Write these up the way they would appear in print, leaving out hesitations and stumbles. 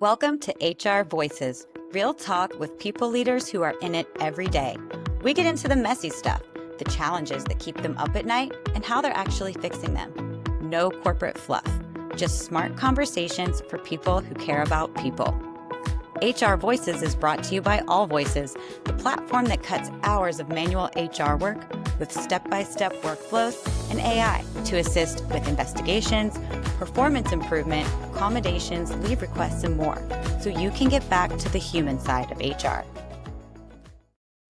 Welcome to HR Voices, real talk with people leaders who are in it every day. We get into the messy stuff, the challenges that keep them up at night, and how they're actually fixing them. No corporate fluff, just smart conversations for people who care about people. HR Voices is brought to you by All Voices, the platform that cuts hours of manual HR work with step-by-step workflows and AI to assist with investigations, performance improvement, accommodations, leave requests, and more, so you can get back to the human side of HR.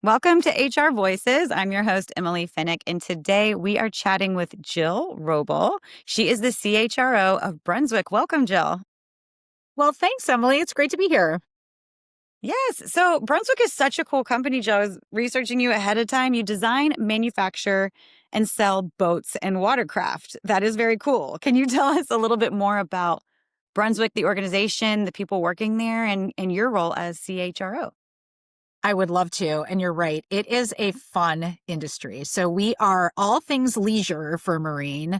Welcome to HR Voices. I'm your host, Emily Finnick, and today we are chatting with Jill Wrobel. She is the CHRO of Brunswick. Welcome, Jill. Well, thanks, Emily. It's great to be here. Yes. So Brunswick is such a cool company, Joe. I was researching you ahead of time. You design, manufacture, and sell boats and watercraft. That is very cool. Can you tell us a little bit more about Brunswick, the organization, the people working there, and your role as CHRO? I would love to. And you're right. It is a fun industry. So we are all things leisure for marine.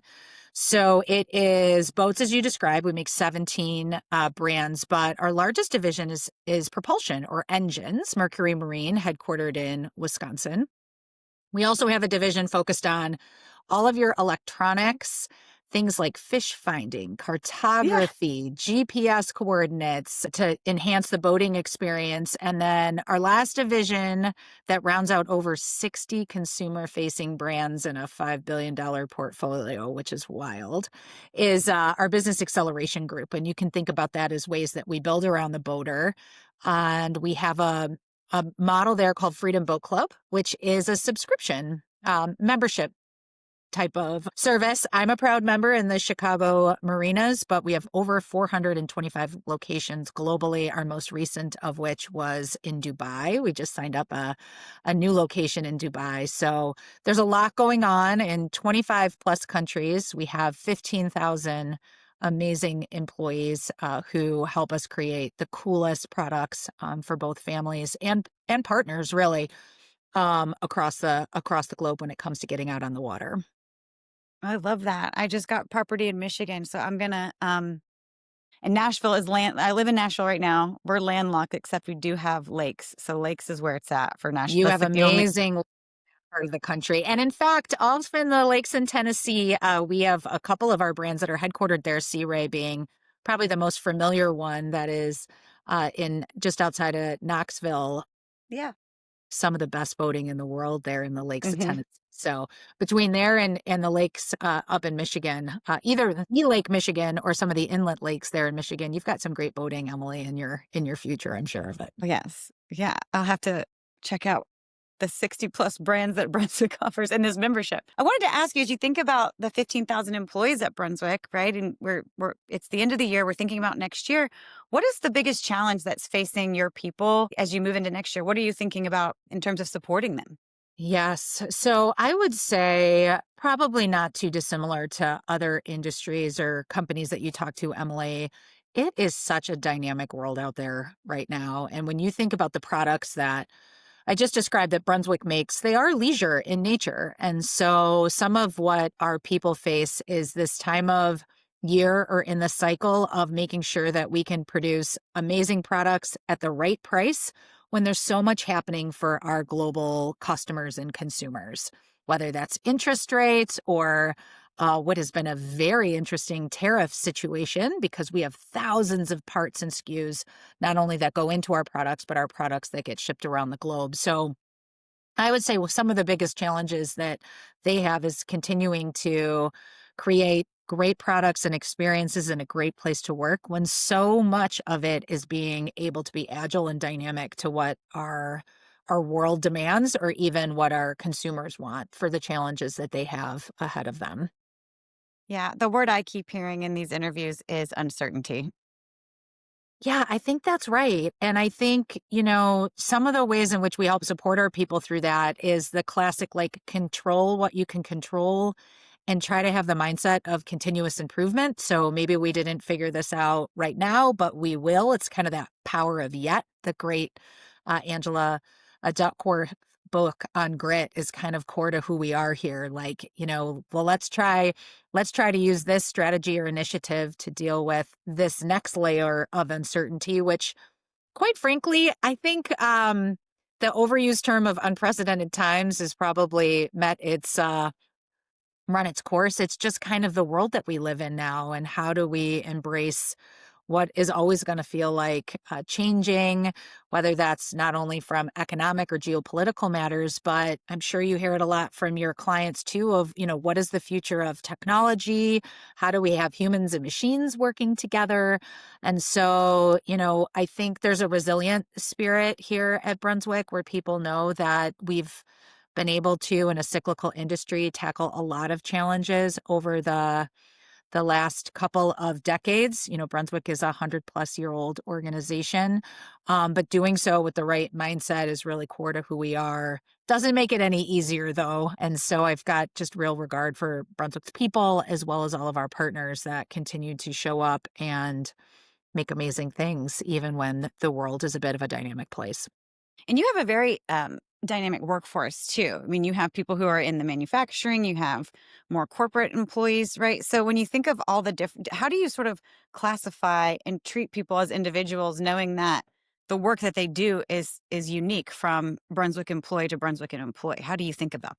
So it is boats, as you described. We make 17 brands, but our largest division is propulsion or engines, Mercury Marine, headquartered in Wisconsin. We also have a division focused on all of your electronics, things like fish finding, cartography, GPS coordinates to enhance the boating experience. And then our last division that rounds out over 60 consumer-facing brands in a $5 billion portfolio, which is wild, is our business acceleration group. And you can think about that as ways that we build around the boater. And we have a model there called Freedom Boat Club, which is a subscription membership type of service. I'm a proud member in the Chicago marinas, but we have over 425 locations globally, our most recent of which was in Dubai. We just signed up a new location in Dubai. So there's a lot going on in 25 plus countries. We have 15,000 amazing employees who help us create the coolest products for both families and partners, really, across the globe when it comes to getting out on the water. I love that. I just got property in Michigan, so I'm gonna and Nashville is land. I live in Nashville right now. We're landlocked, except we do have lakes. So lakes is where it's at for Nashville. You have amazing part of the country. And in fact, often the lakes in Tennessee, we have a couple of our brands that are headquartered there, Sea Ray being probably the most familiar one that is in just outside of Knoxville. Yeah. Some of the best boating in the world there in the lakes of Tennessee. So between there and the lakes up in Michigan, either the Lake Michigan or some of the inlet lakes there in Michigan, you've got some great boating, Emily, in your future. I'm sure of it. Yes. Yeah. I'll have to check out the 60 plus brands that Brunswick offers in this membership. I wanted to ask you, as you think about the 15,000 employees at Brunswick, right? And it's the end of the year. We're thinking about next year. What is the biggest challenge that's facing your people as you move into next year? What are you thinking about in terms of supporting them? Yes. So I would say probably not too dissimilar to other industries or companies that you talk to, Emily. It is such a dynamic world out there right now. And when you think about the products that I just described that Brunswick makes, they are leisure in nature. And so some of what our people face is this time of year or in the cycle of making sure that we can produce amazing products at the right price when there's so much happening for our global customers and consumers, whether that's interest rates or what has been a very interesting tariff situation, because we have thousands of parts and SKUs, not only that go into our products, but our products that get shipped around the globe. So I would say some of the biggest challenges that they have is continuing to create great products and experiences and a great place to work when so much of it is being able to be agile and dynamic to what our world demands or even what our consumers want for the challenges that they have ahead of them. Yeah. The word I keep hearing in these interviews is uncertainty. Yeah, I think that's right. And I think, some of the ways in which we help support our people through that is the classic, control what you can control and try to have the mindset of continuous improvement. So maybe we didn't figure this out right now, but we will. It's kind of that power of yet, the great Angela Duckworth book on grit is kind of core to who we are here. Like, well, let's try to use this strategy or initiative to deal with this next layer of uncertainty, which quite frankly, I think the overused term of unprecedented times has probably met its run its course. It's just kind of the world that we live in now. And how do we embrace what is always going to feel like changing, whether that's not only from economic or geopolitical matters, but I'm sure you hear it a lot from your clients too of, what is the future of technology? How do we have humans and machines working together? And so, I think there's a resilient spirit here at Brunswick where people know that we've been able to, in a cyclical industry, tackle a lot of challenges over the last couple of decades. Brunswick is a 100-plus-year-old organization, but doing so with the right mindset is really core to who we are. Doesn't make it any easier, though. And so I've got just real regard for Brunswick's people, as well as all of our partners that continue to show up and make amazing things, even when the world is a bit of a dynamic place. And you have a very dynamic workforce too. I mean, you have people who are in the manufacturing, you have more corporate employees, right? So when you think of all the different, how do you sort of classify and treat people as individuals, knowing that the work that they do is unique from Brunswick employee to Brunswick employee? How do you think about?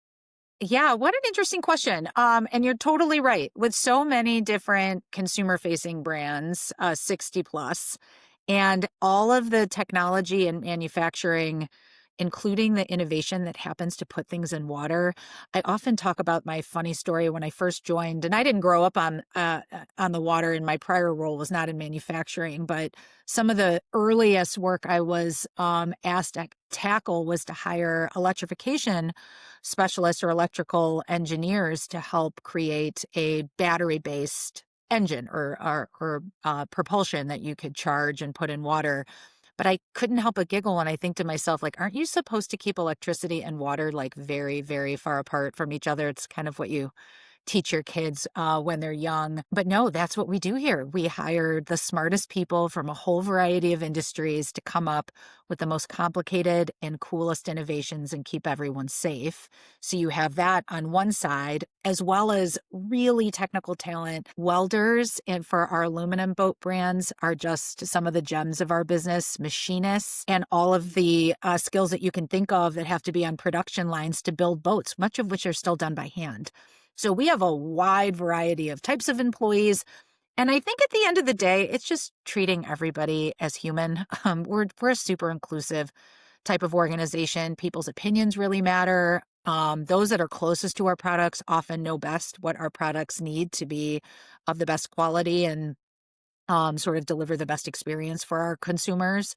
Yeah, what an interesting question. And you're totally right. With so many different consumer-facing brands, 60 plus, and all of the technology and manufacturing, including the innovation that happens to put things in water. I often talk about my funny story when I first joined, and I didn't grow up on the water. And my prior role was not in manufacturing, but some of the earliest work I was asked to tackle was to hire electrification specialists or electrical engineers to help create a battery-based engine or propulsion that you could charge and put in water. But I couldn't help but giggle when I think to myself, like, aren't you supposed to keep electricity and water like very, very far apart from each other? It's kind of what you teach your kids when they're young. But no, that's what we do here. We hire the smartest people from a whole variety of industries to come up with the most complicated and coolest innovations and keep everyone safe. So you have that on one side, as well as really technical talent. Welders, and for our aluminum boat brands, are just some of the gems of our business. Machinists, and all of the skills that you can think of that have to be on production lines to build boats, much of which are still done by hand. So we have a wide variety of types of employees. And I think at the end of the day, it's just treating everybody as human. We're a super inclusive type of organization. People's opinions really matter. Those that are closest to our products often know best what our products need to be of the best quality and sort of deliver the best experience for our consumers.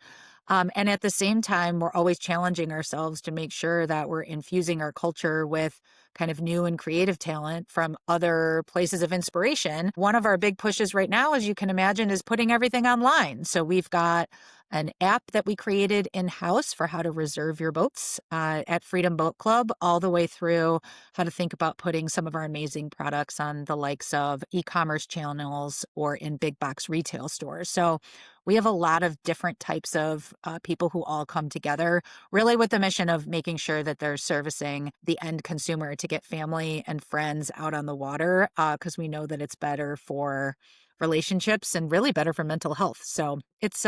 And at the same time, we're always challenging ourselves to make sure that we're infusing our culture with kind of new and creative talent from other places of inspiration. One of our big pushes right now, as you can imagine, is putting everything online. So we've got an app that we created in-house for how to reserve your boats at Freedom Boat Club, all the way through how to think about putting some of our amazing products on the likes of e-commerce channels or in big box retail stores. So we have a lot of different types of people who all come together, really with the mission of making sure that they're servicing the end consumer to get family and friends out on the water, because we know that it's better for relationships and really better for mental health. So it's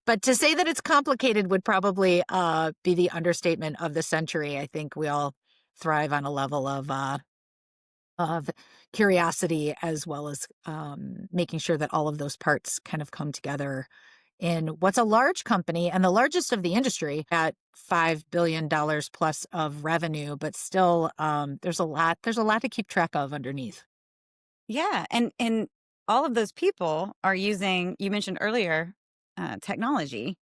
but to say that it's complicated would probably be the understatement of the century. I think we all thrive on a level of curiosity, as well as making sure that all of those parts kind of come together in what's a large company and the largest of the industry at $5 billion plus of revenue, but still there's a lot to keep track of underneath. Yeah, and all of those people are using, you mentioned earlier, technology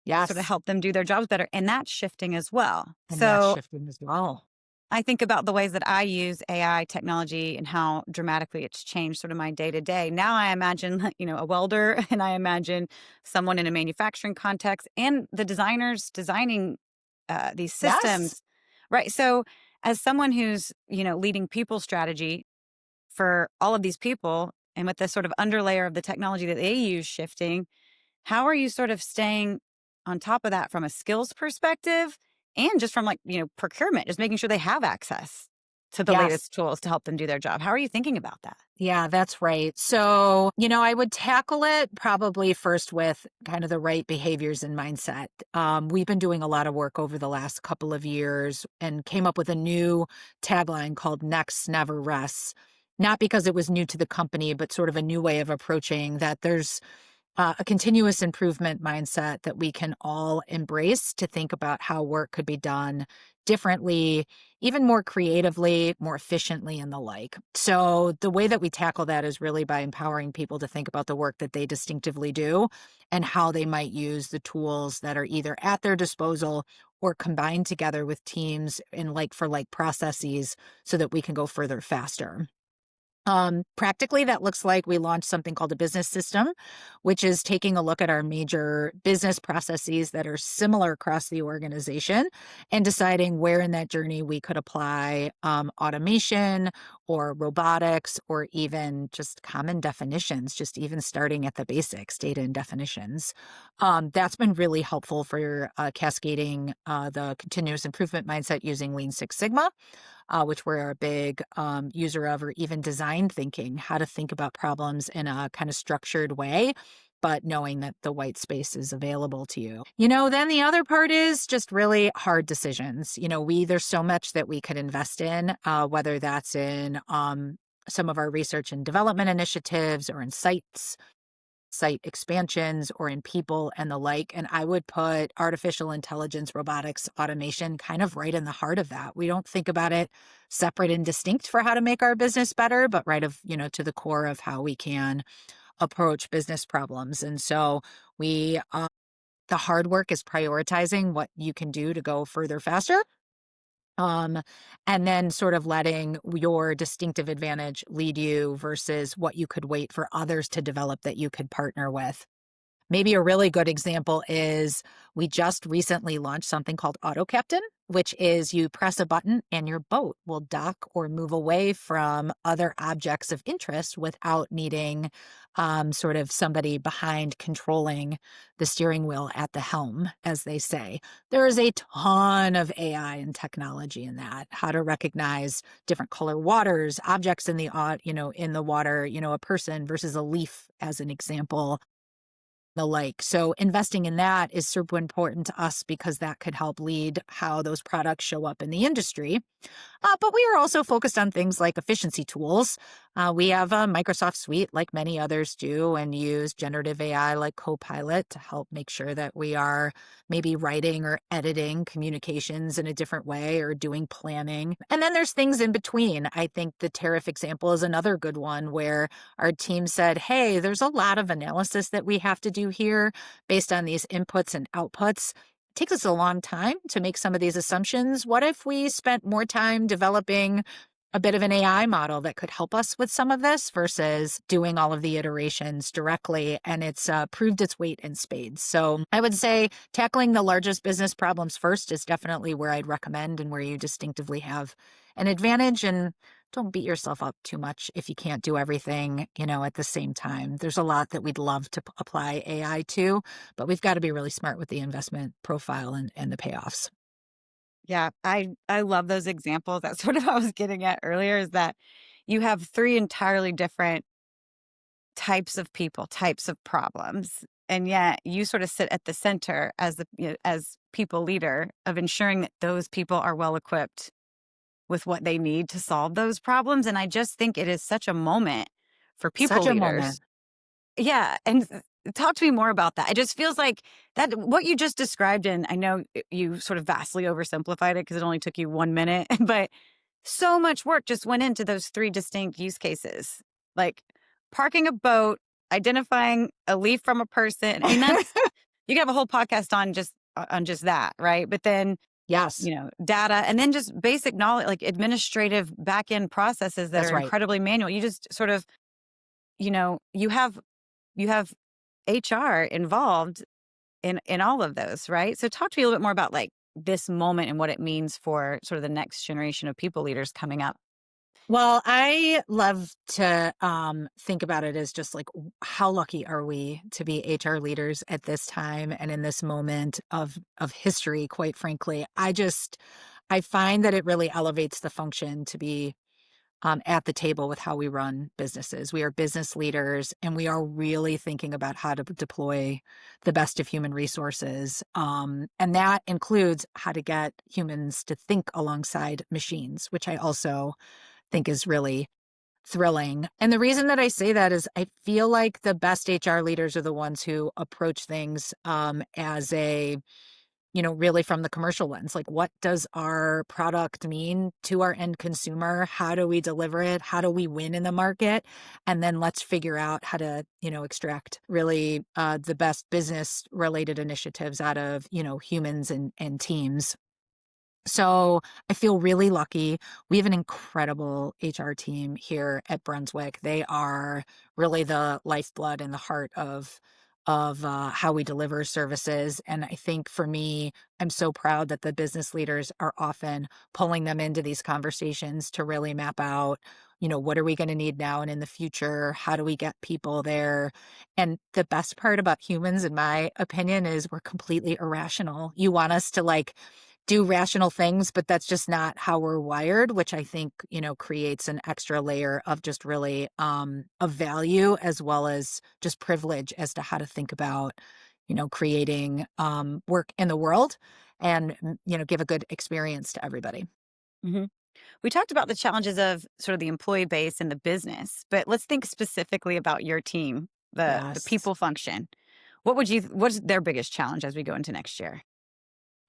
to sort of Yes, help them do their jobs better, and that's shifting as well. and that's So shifting as well. I think about the ways that I use AI technology and how dramatically it's changed sort of my day to day. Now I imagine, a welder, and I imagine someone in a manufacturing context, and the designers designing these Yes. systems, right? So as someone who's, leading people strategy for all of these people, and with the sort of underlayer of the technology that they use shifting, how are you sort of staying on top of that from a skills perspective and just from like, procurement, just making sure they have access to the Yes. latest tools to help them do their job. How are you thinking about that? Yeah, that's right. So, I would tackle it probably first with kind of the right behaviors and mindset. We've been doing a lot of work over the last couple of years and came up with a new tagline called Next Never Rests. Not because it was new to the company, but sort of a new way of approaching that there's a continuous improvement mindset that we can all embrace to think about how work could be done differently, even more creatively, more efficiently, and the like. So, the way that we tackle that is really by empowering people to think about the work that they distinctively do and how they might use the tools that are either at their disposal or combined together with teams in like for like processes so that we can go further faster. Practically, that looks like we launched something called a business system, which is taking a look at our major business processes that are similar across the organization and deciding where in that journey we could apply automation or robotics or even just common definitions, just even starting at the basics, data and definitions. That's been really helpful for cascading the continuous improvement mindset using Lean Six Sigma, which we're a big user of, or even design thinking, how to think about problems in a kind of structured way, but knowing that the white space is available to you. Then the other part is just really hard decisions. There's so much that we could invest in, whether that's in some of our research and development initiatives or in site expansions or in people and the like. And I would put artificial intelligence, robotics, automation kind of right in the heart of that. We don't think about it separate and distinct for how to make our business better, but to the core of how we can approach business problems. And so the hard work is prioritizing what you can do to go further faster. Um, and then sort of letting your distinctive advantage lead you versus what you could wait for others to develop that you could partner with. Maybe a really good example is we just recently launched something called AutoCaptain, which is you press a button and your boat will dock or move away from other objects of interest without needing sort of somebody behind controlling the steering wheel at the helm, as they say. There is a ton of AI and technology in that, how to recognize different color waters, objects in in the water, a person versus a leaf, as an example, the like. So investing in that is super important to us because that could help lead how those products show up in the industry. But we are also focused on things like efficiency tools. We have a Microsoft suite, like many others do, and use generative AI like Copilot to help make sure that we are maybe writing or editing communications in a different way or doing planning. And then there's things in between. I think the tariff example is another good one where our team said, hey, there's a lot of analysis that we have to do here based on these inputs and outputs. Takes us a long time to make some of these assumptions. What if we spent more time developing a bit of an AI model that could help us with some of this versus doing all of the iterations directly? And it's proved its weight in spades. So I would say tackling the largest business problems first is definitely where I'd recommend and where you distinctively have an advantage. And don't beat yourself up too much if you can't do everything, at the same time. There's a lot that we'd love to apply AI to, but we've got to be really smart with the investment profile and the payoffs. Yeah, I love those examples. That's sort of what I was getting at earlier, is that you have three entirely different types of people, types of problems, and yet you sort of sit at the center as as people leader of ensuring that those people are well equipped with what they need to solve those problems. And I just think it is such a moment for people Such a moment. leaders. Yeah, and talk to me more about that. It just feels like that what you just described, and I know you sort of vastly oversimplified it because it only took you 1 minute, but so much work just went into those three distinct use cases. Like parking a boat, identifying a leaf from a person. I mean, that's you could have a whole podcast on just that, right? But then, Yes, data, and then just basic knowledge, like administrative back end processes that that's are right. incredibly manual. You just sort of, you have HR involved in all of those, right? So talk to me a little bit more about like this moment and what it means for sort of the next generation of people leaders coming up. Well, I love to think about it as just like how lucky are we to be HR leaders at this time and in this moment of history, quite frankly. I find that it really elevates the function to be at the table with how we run businesses. We are business leaders and we are really thinking about how to deploy the best of human resources. And that includes how to get humans to think alongside machines, which I also think is really thrilling. And the reason that I say that is I feel like the best HR leaders are the ones who approach things as a, really from the commercial lens. Like, what does our product mean to our end consumer? How do we deliver it? How do we win in the market? And then let's figure out how to, extract really the best business related initiatives out of, humans and teams. So I feel really lucky. We have an incredible HR team here at Brunswick. They are really the lifeblood and the heart of how we deliver services. And I think for me, I'm so proud that the business leaders are often pulling them into these conversations to really map out, what are we going to need now and in the future? How do we get people there? And the best part about humans, in my opinion, is we're completely irrational. You want us to do rational things, but that's just not how we're wired, which I think, creates an extra layer of just really of value as well as just privilege as to how to think about, creating work in the world and, give a good experience to everybody. Hmm. We talked about the challenges of sort of the employee base and the business, but let's think specifically about your team, the Yes. people function. What's their biggest challenge as we go into next year?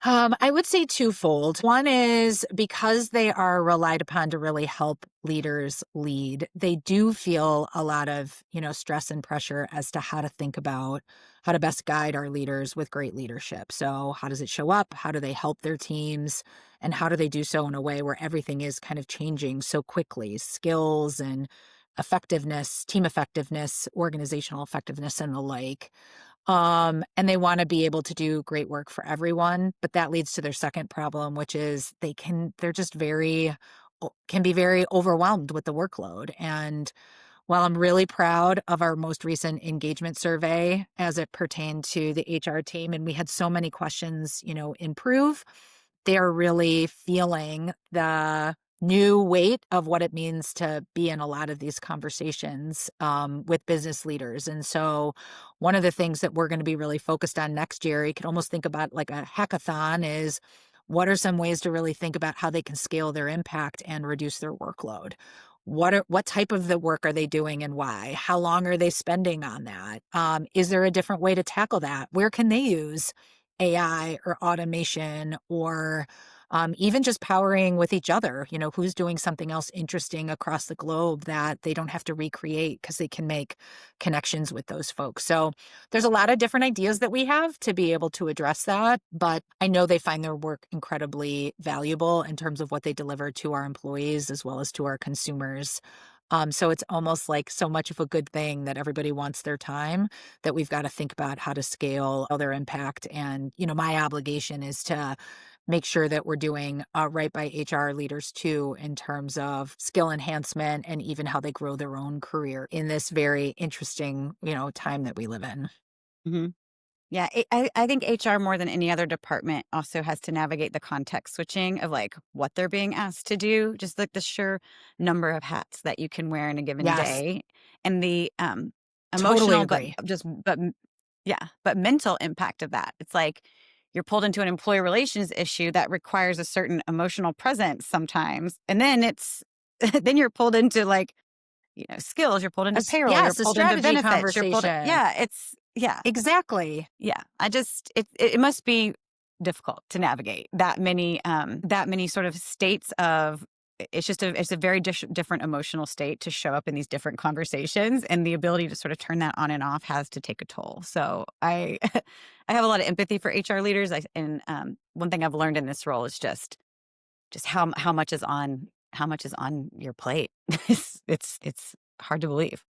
I would say twofold. One is because they are relied upon to really help leaders lead, they do feel a lot of, stress and pressure as to how to think about how to best guide our leaders with great leadership. So how does it show up? How do they help their teams? And how do they do so in a way where everything is kind of changing so quickly? Skills and effectiveness, team effectiveness, organizational effectiveness, and the like. And they want to be able to do great work for everyone, but that leads to their second problem, which is they're just can be very overwhelmed with the workload. And while I'm really proud of our most recent engagement survey as it pertained to the HR team, and we had so many questions, improve, they are really feeling the new weight of what it means to be in a lot of these conversations with business leaders. And so one of the things that we're going to be really focused on next year, you could almost think about like a hackathon, is what are some ways to really think about how they can scale their impact and reduce their workload? What type of the work are they doing and why? How long are they spending on that? Is there a different way to tackle that? Where can they use AI or automation or even just powering with each other? Who's doing something else interesting across the globe that they don't have to recreate because they can make connections with those folks. So there's a lot of different ideas that we have to be able to address that, but I know they find their work incredibly valuable in terms of what they deliver to our employees as well as to our consumers. So it's almost like so much of a good thing that everybody wants their time that we've got to think about how to scale their impact. And, my obligation is to make sure that we're doing right by HR leaders too, in terms of skill enhancement and even how they grow their own career in this very interesting, time that we live in. Hmm. Yeah, I think HR more than any other department also has to navigate the context switching of like what they're being asked to do, just like the sheer number of hats that you can wear in a given Yes, day, and the totally emotional, agree. yeah, but mental impact of that. It's like you're pulled into an employee relations issue that requires a certain emotional presence sometimes, and then it's then you're pulled into like skills. You're pulled into payroll. You're Yes, a pulled into strategy benefits. conversation. Yeah, it's yeah. Exactly. Yeah, it must be difficult to navigate that many sort of states of it's a very different emotional state to show up in these different conversations, and the ability to sort of turn that on and off has to take a toll. So I I have a lot of empathy for HR leaders. And one thing I've learned in this role is just how much is on your plate. It's hard to believe,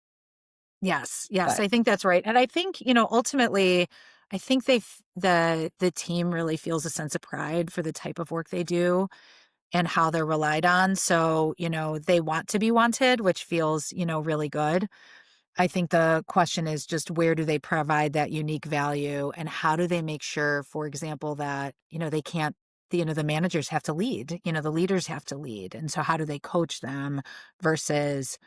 Yes, yes, but I think that's right. And I think, ultimately, I think the team really feels a sense of pride for the type of work they do. and how they're relied on. So, they want to be wanted, which feels, really good. I think the question is just where do they provide that unique value and how do they make sure, for example, that, they can't, the managers have to lead, the leaders have to lead. And so how do they coach them versus,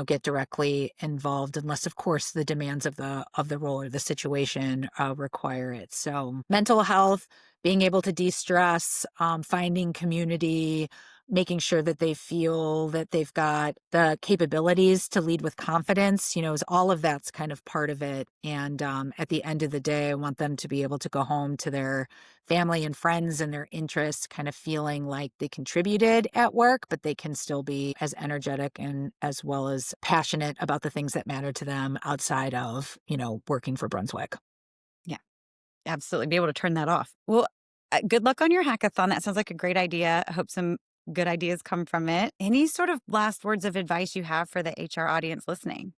get directly involved unless, of course, the demands of the role or the situation require it. So mental health, being able to de-stress, finding community, making sure that they feel that they've got the capabilities to lead with confidence, is all of that's kind of part of it. And at the end of the day, I want them to be able to go home to their family and friends and their interests, kind of feeling like they contributed at work, but they can still be as energetic and as well as passionate about the things that matter to them outside of, working for Brunswick. Yeah, absolutely. Be able to turn that off. Well, good luck on your hackathon. That sounds like a great idea. I hope some good ideas come from it. Any sort of last words of advice you have for the HR audience listening?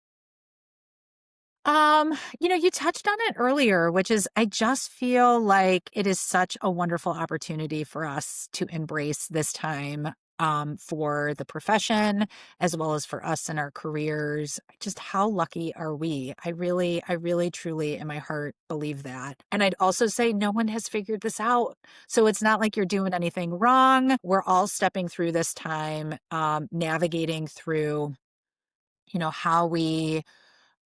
You touched on it earlier, which is I just feel like it is such a wonderful opportunity for us to embrace this time for the profession as well as for us in our careers. Just how lucky are we? I really, truly in my heart believe that. And I'd also say no one has figured this out. So it's not like you're doing anything wrong. We're all stepping through this time, navigating through, how we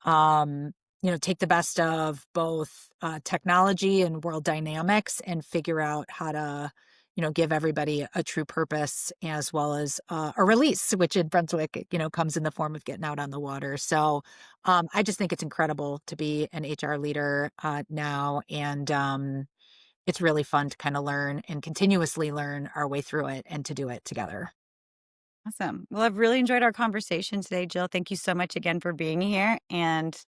um, take the best of both technology and world dynamics and figure out how to, give everybody a true purpose as well as a release, which in Brunswick, comes in the form of getting out on the water. So I just think it's incredible to be an HR leader now. And it's really fun to kind of learn and continuously learn our way through it and to do it together. Awesome. Well, I've really enjoyed our conversation today, Jill. Thank you so much again for being here. And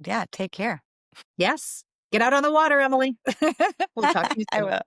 yeah, take care. Yes. Get out on the water, Emily. We'll talk to you I soon. will.